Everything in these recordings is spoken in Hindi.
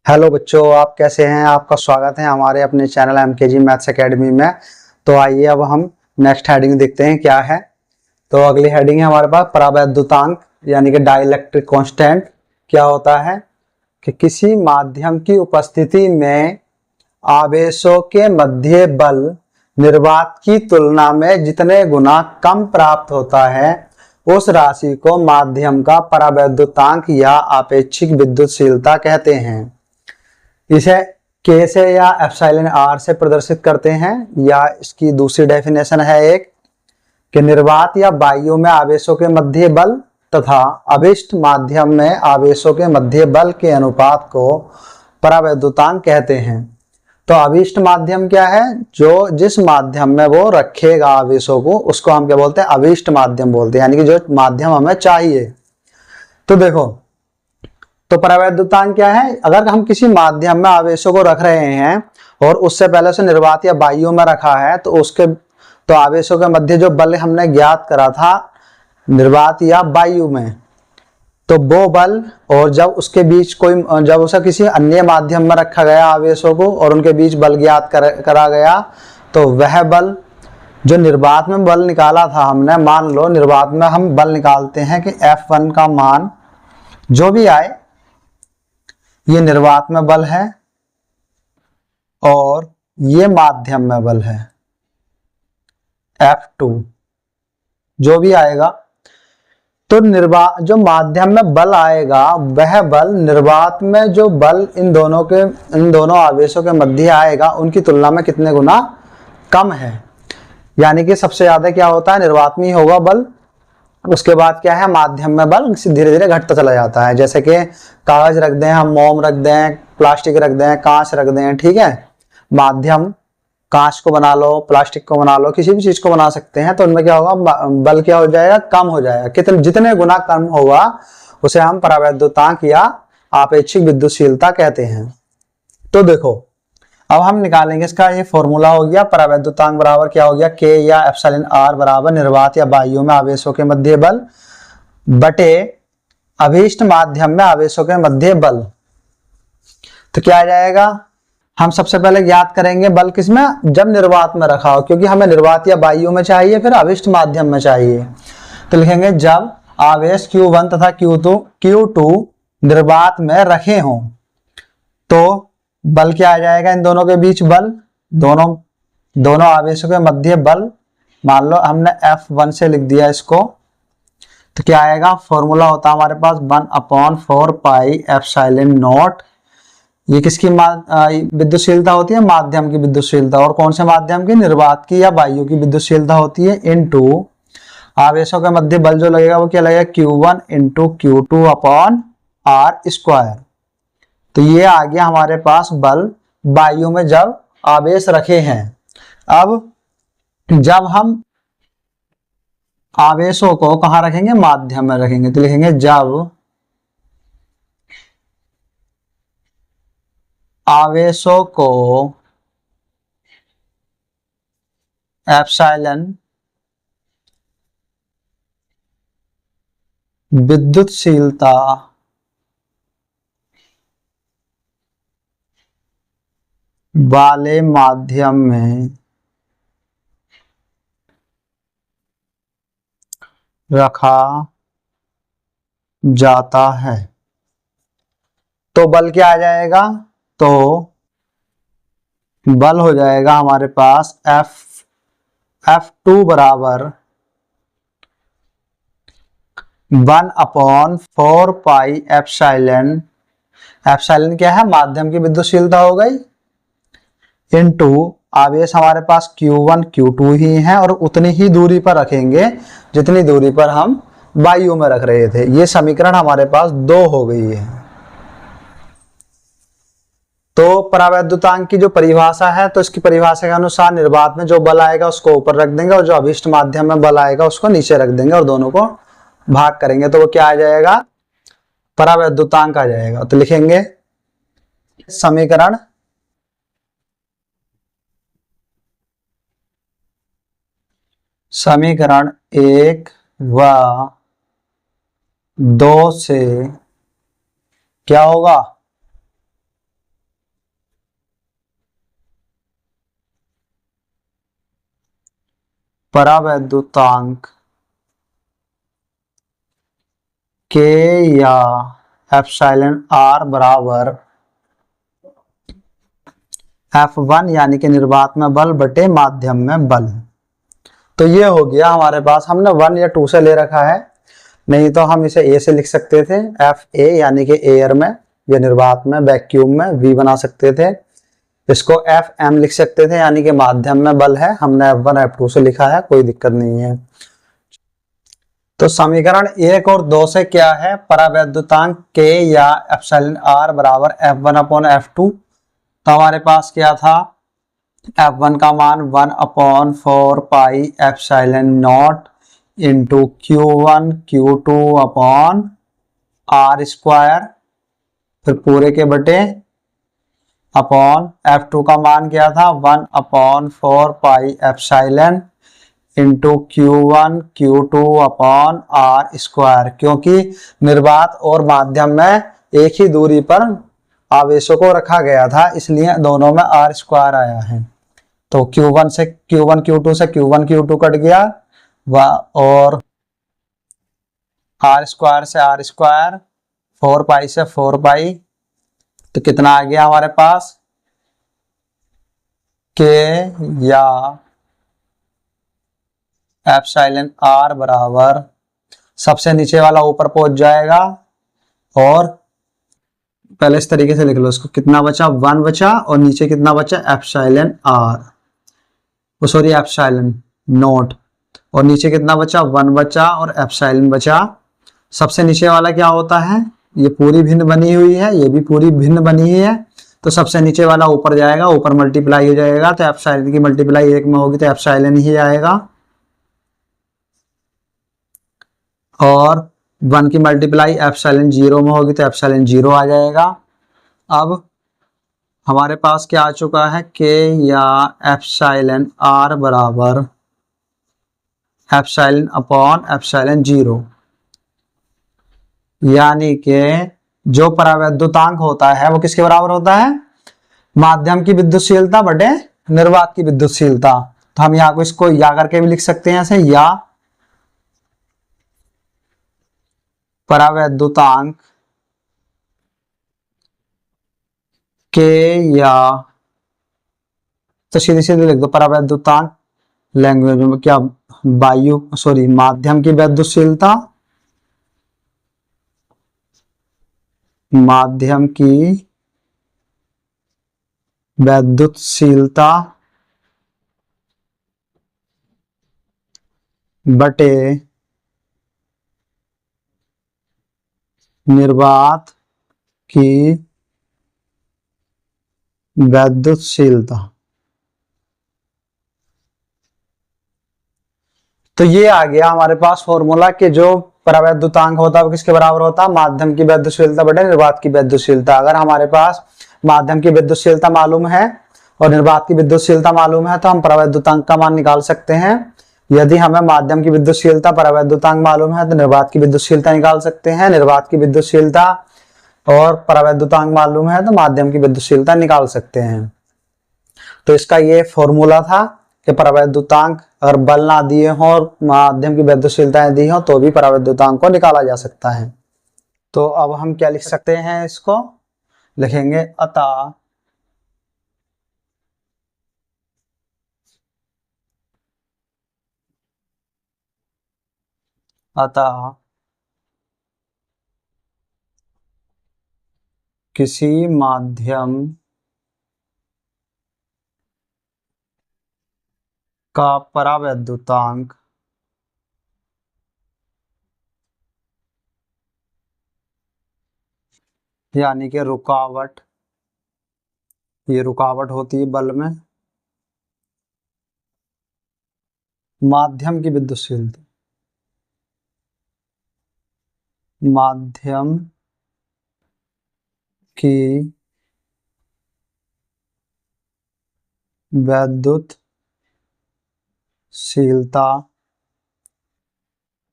हेलो बच्चों, आप कैसे हैं। आपका स्वागत है हमारे अपने चैनल एमकेजी मैथ्स एकेडमी में। तो आइए अब हम नेक्स्ट हेडिंग देखते हैं क्या है। तो अगली हेडिंग है हमारे पास परावैद्युतांक यानी कि डाइलेक्ट्रिक कांस्टेंट। क्या होता है कि किसी माध्यम की उपस्थिति में आवेशों के मध्य बल निर्वात की तुलना में जितने गुना कम प्राप्त होता है उस राशि को माध्यम का परावैद्युतांक या आपेक्षिक विद्युतशीलता कहते हैं। इसे के से या एप्सिलॉन आर से प्रदर्शित करते हैं, या इसकी दूसरी डेफिनेशन है एक कि निर्वात या वायु में आवेशों के मध्य बल तथा अभिष्ट माध्यम में आवेशों के मध्य बल के अनुपात को परावैद्युतांक कहते हैं। तो अभिष्ट माध्यम क्या है? जो जिस माध्यम में वो रखेगा आवेशों को उसको हम क्या बोलते हैं? अभिष्ट माध्यम बोलते हैं, यानी कि जो माध्यम हमें चाहिए। तो देखो, तो परावैद्युतांक क्या है? अगर हम किसी माध्यम में आवेशों को रख रहे हैं और उससे पहले से निर्वात या वायु में रखा है तो आवेशों के मध्य जो बल हमने ज्ञात करा था निर्वात या वायु में, तो वो बल और जब उसे किसी अन्य माध्यम में रखा गया आवेशों को और उनके बीच बल ज्ञात करा गया, तो वह बल जो निर्वात में बल निकाला था हमने, मान लो निर्वात में हम बल निकालते हैं कि F1 का मान जो भी आए, ये निर्वात में बल है और ये माध्यम में बल है F2, जो भी आएगा। तो जो माध्यम में बल आएगा वह बल निर्वात में जो बल इन दोनों आवेशों के मध्य आएगा उनकी तुलना में कितने गुना कम है। यानी कि सबसे ज्यादा क्या होता है? निर्वात में ही होगा बल, उसके बाद क्या है? माध्यम में बल धीरे धीरे घटता चला जाता है। जैसे कि कागज रख दें, हम मोम रख दें, प्लास्टिक रख दें, कांच रख दें, ठीक है। माध्यम कांच को बना लो, प्लास्टिक को बना लो, किसी भी चीज को बना सकते हैं। तो उनमें क्या होगा? बल क्या हो जाएगा? कम हो जाएगा। जितने गुना कम होगा उसे हम परावैद्युतांक या आपेक्षिक विद्युतशीलता कहते हैं। तो देखो, अब हम निकालेंगे इसका ये फॉर्मूला हो गया। परावैद्युतांक बराबर क्या हो गया? के या एप्सिलॉन आर बराबर निर्वात या वायु में आवेशों के मध्य बल बटे अभीष्ट माध्यम में आवेशों के मध्य बल। तो क्या आ जाएगा? हम सबसे पहले ज्ञात करेंगे बल किसमें? जब निर्वात में रखा हो, क्योंकि हमें निर्वात या वायु में चाहिए, फिर अभिष्ट माध्यम में चाहिए। तो लिखेंगे जब आवेश Q1 तथा Q2 निर्वात में रखे हों तो बल क्या आ जाएगा? इन दोनों के बीच बल, दोनों आवेशों के मध्य बल, मान लो हमने F1 से लिख दिया इसको, तो क्या आएगा? फॉर्मूला होता है हमारे पास 1/4 पाई एप्सिलॉन नॉट। ये किसकी विद्युतशीलता होती है? माध्यम की विद्युतशीलता। और कौन से माध्यम की? निर्वात की या वायु की विद्युतशीलता होती है, इनटू आवेशों के मध्य बल जो लगेगा वो क्या लगेगा? Q1 into Q2 upon R square. तो ये आ गया हमारे पास बल वायु में जब आवेश रखे हैं। अब जब हम आवेशों को कहां रखेंगे? माध्यम में रखेंगे। तो लिखेंगे जब आवेशों को एप्सिलॉन विद्युतशीलता वाले माध्यम में रखा जाता है तो बल क्या आ जाएगा? तो बल हो जाएगा हमारे पास F2 बराबर 1/4 पाई एप्सिलॉन। एप्सिलॉन क्या है? माध्यम की विद्युतशीलता हो गई, इनटू आवेश हमारे पास Q1 Q2 ही है और उतनी ही दूरी पर रखेंगे जितनी दूरी पर हम वायु में रख रहे थे। ये समीकरण हमारे पास 2 हो गई है। तो परावैद्युतांक की जो परिभाषा है, तो इसकी परिभाषा के अनुसार निर्वात में जो बल आएगा उसको ऊपर रख देंगे और जो अभिष्ट माध्यम में बल आएगा उसको नीचे रख देंगे और दोनों को भाग करेंगे तो वो क्या आ जाएगा? परावैद्युतांक आ जाएगा। तो लिखेंगे समीकरण 1 व 2 से क्या होगा? परावैद्युतांक के या एप्सिलॉन आर बराबर F1 यानी कि निर्वात में बल बटे माध्यम में बल। तो ये हो गया हमारे पास, हमने 1 या 2 से ले रखा है, नहीं तो हम इसे ए से लिख सकते थे, एफ ए यानी कि एयर में या निर्वात में वैक्यूम में वी बना सकते थे। इसको एफ एम लिख सकते थे यानी कि माध्यम में बल है, हमने F1 F2 से लिखा है, कोई दिक्कत नहीं है। तो समीकरण 1 और 2 से क्या है, परावैद्युतांक के या एप्सिलॉन आर बराबर F1 अपॉन F2। तो हमारे पास क्या था, F1 का मान 1 upon 4 pi epsilon not into Q1 Q2 upon R square, फिर पूरे के बटे अपॉन F2 का मान क्या था 1 upon 4 pi epsilon into Q1 Q2 upon R square, क्योंकि निर्वात और माध्यम में एक ही दूरी पर आवेशों को रखा गया था, इसलिए दोनों में आर स्क्वायर आया है। तो Q1 से Q1 Q2 से Q1 Q2 कट गया और आर स्क्वायर से आर स्क्वायर, 4 पाई से 4 पाई, तो कितना आ गया हमारे पास, के या एप्सिलॉन आर बराबर, सबसे नीचे वाला ऊपर पहुंच जाएगा और पहले इस तरीके से लिख लो इसको, कितना बचा 1 बचा और नीचे कितना बचा epsilon R, sorry epsilon not, और नीचे कितना बचा 1 बचा और एप्सिलॉन बचा। सबसे नीचे वाला क्या होता है, ये पूरी भिन्न बनी हुई है, ये भी पूरी भिन्न बनी हुई है, तो सबसे नीचे वाला ऊपर जाएगा, ऊपर मल्टीप्लाई हो जाएगा, तो एप्सिलॉन की मल्टीप्लाई 1 में होगी तो एप्सिलॉन ही आएगा, और 1 की मल्टीप्लाई एप्सिलॉन 0 में होगी तो एप्सिलॉन 0 आ जाएगा। अब हमारे पास क्या आ चुका है, के या एप्सिलॉन आर बराबर एप्सिलॉन अपॉन एप्सिलॉन 0, यानी कि जो परावैद्युतांक होता है वो किसके बराबर होता है, माध्यम की विद्युतशीलता बटे निर्वात की विद्युतशीलता। तो हम यहाँ को इसको या करके भी लिख सकते हैं ऐसे, या परावैद्युतांक के या, तो सीधे सीधे लिख दो परावैद्युतांक, लैंग्वेज में क्या, वायु सॉरी माध्यम की विद्युतशीलता, माध्यम की विद्युतशीलता बटे निर्वात की विद्युतशीलता। तो ये आ गया हमारे पास फॉर्मूला कि जो परावैद्युतांक होता है वो किसके बराबर होता है, माध्यम की विद्युतशीलता बटे निर्वात की विद्युतशीलता। अगर हमारे पास माध्यम की विद्युतशीलता मालूम है और निर्वात की विद्युतशीलता मालूम है तो हम परावैद्युतांक का मान निकाल सकते हैं। यदि हमें माध्यम की विद्युतशीलता परावैद्युतांक मालूम है तो निर्वात की विद्युतशीलता निकाल सकते हैं, निर्वात की विद्युतशीलता और परावैद्युतांक मालूम है तो माध्यम की विद्युतशीलता निकाल सकते हैं। तो इसका ये फॉर्मूला था कि परावैद्युतांक अगर बल ना दिए हो और माध्यम की विद्युतशीलताएं दी हो तो भी परावैद्युतांक को निकाला जा सकता है। तो अब हम क्या लिख सकते हैं, इसको लिखेंगे अतः अतः किसी माध्यम का परावैद्युतांक यानी कि रुकावट, ये रुकावट होती है बल में, माध्यम की विद्युतशीलता, माध्यम की विद्युतशीलता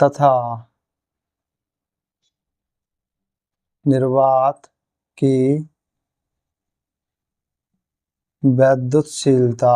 तथा निर्वात की विद्युतशीलता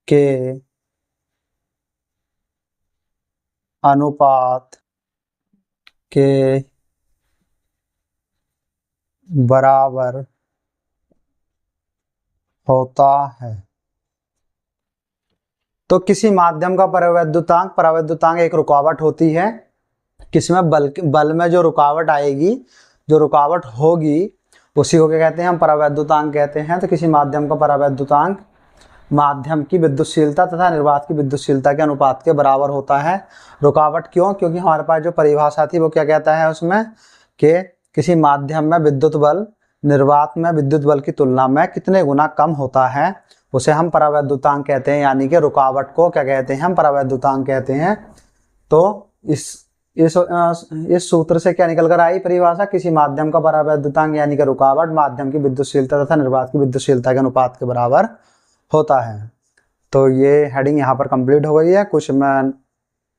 के अनुपात के बराबर होता है। तो किसी माध्यम का परावैद्युतांक एक रुकावट होती है, किसमें बल में जो रुकावट आएगी, जो रुकावट होगी, उसी को क्या कहते हैं, हम परावैद्युतांक कहते हैं। तो किसी माध्यम का परावैद्युतांक माध्यम की विद्युतशीलता तथा निर्वात की विद्युतशीलता के अनुपात के बराबर होता है। रुकावट क्यों? क्योंकि हमारे पास जो परिभाषा थी वो क्या कहता है उसमें कि किसी माध्यम में विद्युत बल निर्वात में विद्युत बल की तुलना में कितने गुना कम होता है, उसे हम परावैद्युतांक कहते हैं। यानी कि रुकावट को क्या कहते हैं, हम परावैद्युतांक कहते हैं। तो इस सूत्र से क्या निकल कर आई परिभाषा? किसी माध्यम का परावैद्युतांक यानी कि रुकावट माध्यम की विद्युतशीलता तथा निर्वात की विद्युतशीलता के अनुपात के बराबर होता है। तो ये हेडिंग यहाँ पर कंप्लीट हो गई है। कुछ मैं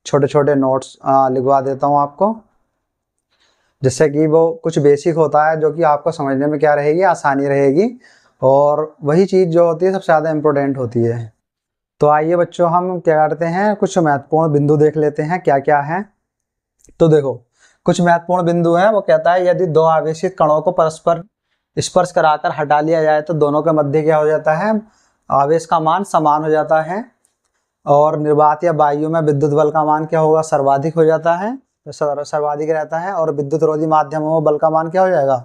छोटे छोटे नोट्स लिखवा देता हूँ आपको, जिससे कि वो कुछ बेसिक होता है जो कि आपको समझने में क्या रहेगी, आसानी रहेगी, और वही चीज़ जो होती है सबसे ज़्यादा इम्पोर्टेंट होती है। तो आइए बच्चों, हम क्या करते हैं, कुछ महत्वपूर्ण बिंदु देख लेते हैं क्या क्या है। तो देखो, कुछ महत्वपूर्ण बिंदु हैं। वो कहता है यदि दो आवेशित कणों को परस्पर स्पर्श कराकर हटा लिया जाए तो दोनों के मध्य क्या हो जाता है, आवेश का मान समान हो जाता है। और निर्वात या वायु में विद्युत बल का मान क्या होगा, सर्वाधिक हो जाता है, सर्वाधिक रहता है। और विद्युत रोधी माध्यमों में बल का मान क्या हो जाएगा,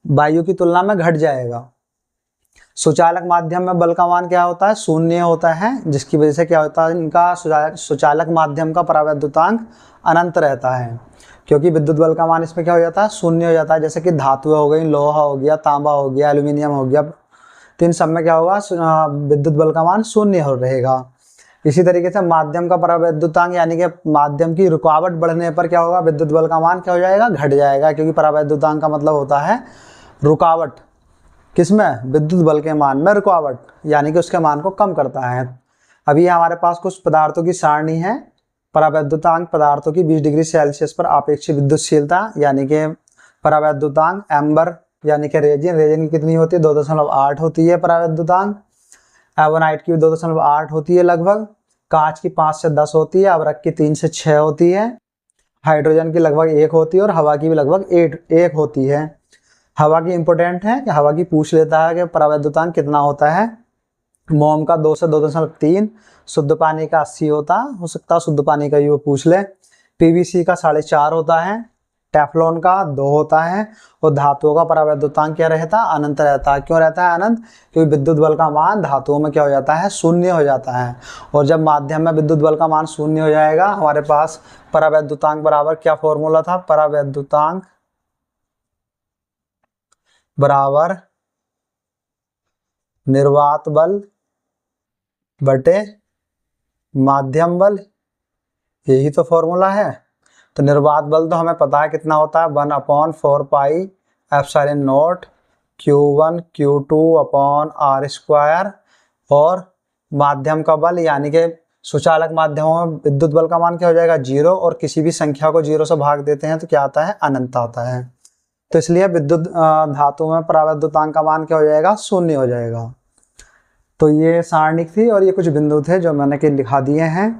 वायु की तुलना में घट जाएगा। सुचालक माध्यम में बल का मान क्या होता है, शून्य होता है, जिसकी वजह से क्या होता है, इनका सुचालक माध्यम का परावैद्युतांक अनंत रहता है, क्योंकि विद्युत बल का मान इसमें क्या हो जाता है, शून्य हो जाता है। जैसे कि धातु हो गई, लोहा हो गया, तांबा हो गया, एल्यूमिनियम हो गया, तो इन सब में क्या होगा, विद्युत बल का मान शून्य हो रहेगा। इसी तरीके से माध्यम का परावैद्युतांक यानी कि माध्यम की रुकावट बढ़ने पर क्या होगा, विद्युत बल का मान क्या हो जाएगा, घट जाएगा, क्योंकि परावैद्युतांक का मतलब होता है रुकावट। किसमें, विद्युत बल के मान में रुकावट, यानी कि उसके मान को कम करता है। अभी हमारे पास कुछ पदार्थों की सारणी है। परावैद्युतांक पदार्थों की 20 डिग्री सेल्सियस पर आपेक्षिक विद्युतशीलता यानी कि परावैद्युतांक। एम्बर यानी कि रेजिन की कितनी होती है, 2.8 होती है परावैद्युतांक। एवोनाइट की 2.8 होती है लगभग। कांच की 5 से 10 होती है। अवरक की 3 से 6 होती है। हाइड्रोजन की लगभग 1 होती है और हवा की भी लगभग 1 होती है। हवा की इंपॉर्टेंट है कि हवा की पूछ लेता है कि परावैद्युतांक कितना होता है। मोम का 2 से 2.3, शुद्ध पानी का 80 हो सकता है शुद्ध पानी का ही वो पूछ ले। पीवीसी का 4.5 होता है। टेफ्लॉन का 2 होता है। और धातुओं का परावैद्युतांक क्या रहता है, अनंत रहता है। क्यों रहता है अनंत, क्योंकि विद्युत बल का मान धातुओं में क्या हो जाता है, शून्य हो जाता है। और जब माध्यम में विद्युत बल का मान शून्य हो जाएगा, हमारे पास परावैद्युतांक बराबर क्या फॉर्मूला था, परावैद्युतांक बराबर निर्वात बल बटे माध्यम बल, यही तो फॉर्मूला है। तो निर्वात बल तो हमें पता है कितना होता है, 1/4 पाई epsilon not Q1 Q2 upon R²। और माध्यम का बल यानी कि सुचालक माध्यमों में विद्युत बल का मान क्या हो जाएगा, 0। और किसी भी संख्या को 0 से भाग देते हैं तो क्या आता है, अनंत आता है। तो इसलिए विद्युत धातु में परावैद्युतांक का मान क्या हो जाएगा, शून्य हो जाएगा। तो ये सारणिक थी और ये कुछ बिंदु थे जो मैंने लिखा दिए हैं।